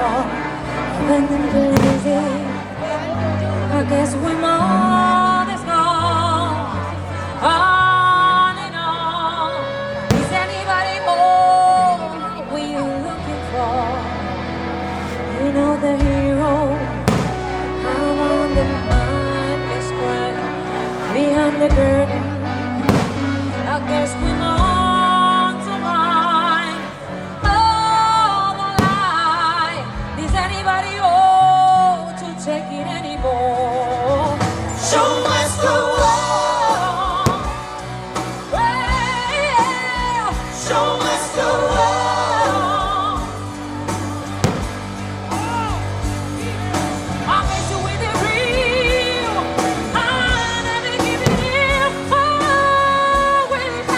fall. When the busy, I guess when all is gone, on and on. Is anybody home? What you looking for? You know the hero. I'm on the mindless cry behind the curtain. I guess we're on to mine. Oh, the lie. Is anybody old to take it anymore? Show us the world. Well, show us the world. I miss you with it real. I never give it in. Oh, with it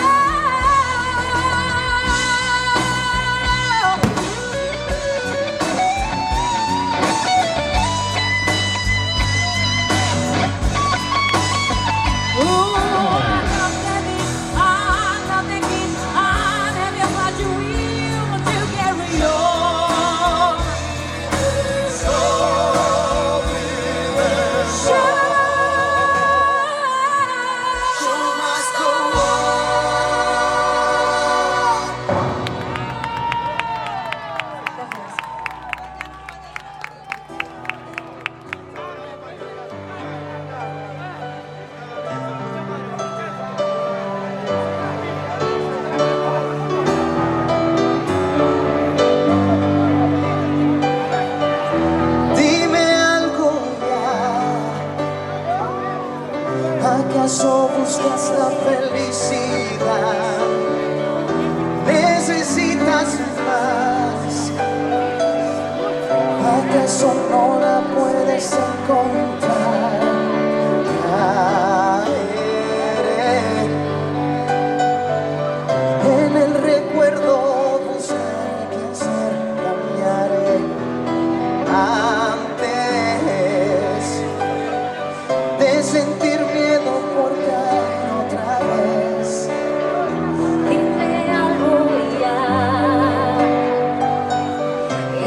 ¿Acaso buscas la felicidad? ¿Necesitas más? ¿Acaso no la puedes encontrar? Caeré en el recuerdo, buscar qué hacer, cambiaré antes de sentir miedo por caer otra vez. Dime algo ya.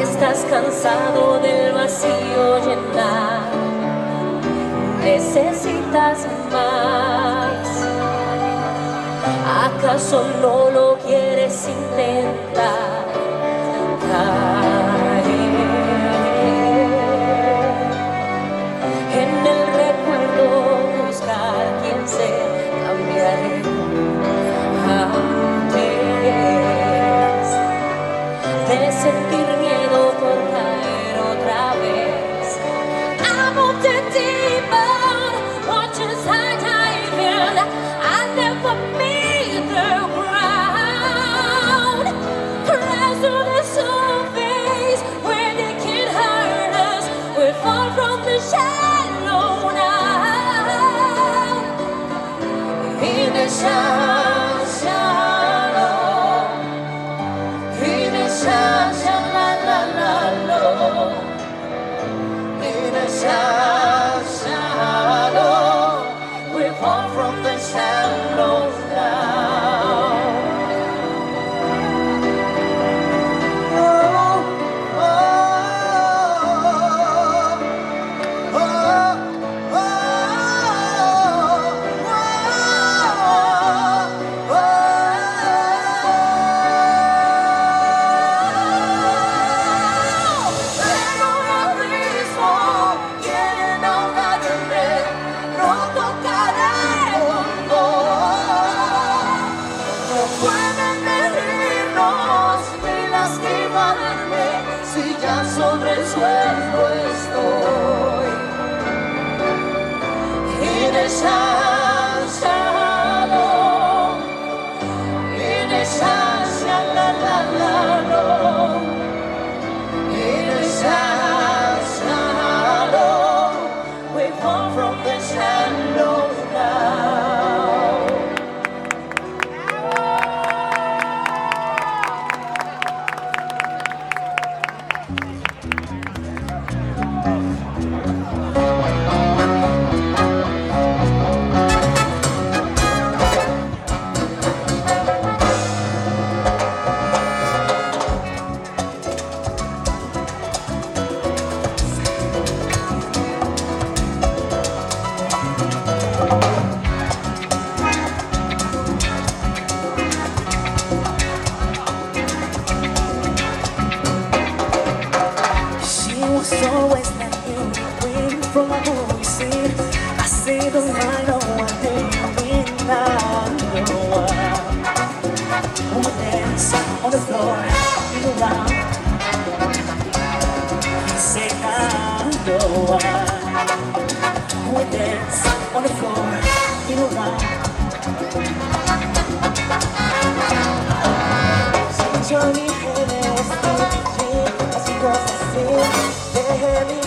Estás cansado del vacío llenar. Necesitas más. ¿Acaso no lo quieres intentar? En el recuerdo buscar quien se cambiaré antes de sentir miedo por caer otra vez. I moved it deeper, watch as I dive in. I never meet the ground. Crash to the surface where they can hurt us. We fall from the shallow now. In the shallow, in the shallow, in the shallow, we fall from the shallow now. No tocaré fondo. don't mind one day in I know we dance on the floor, in around. He said I know we dance on the floor, in around. Johnny and así cosas así,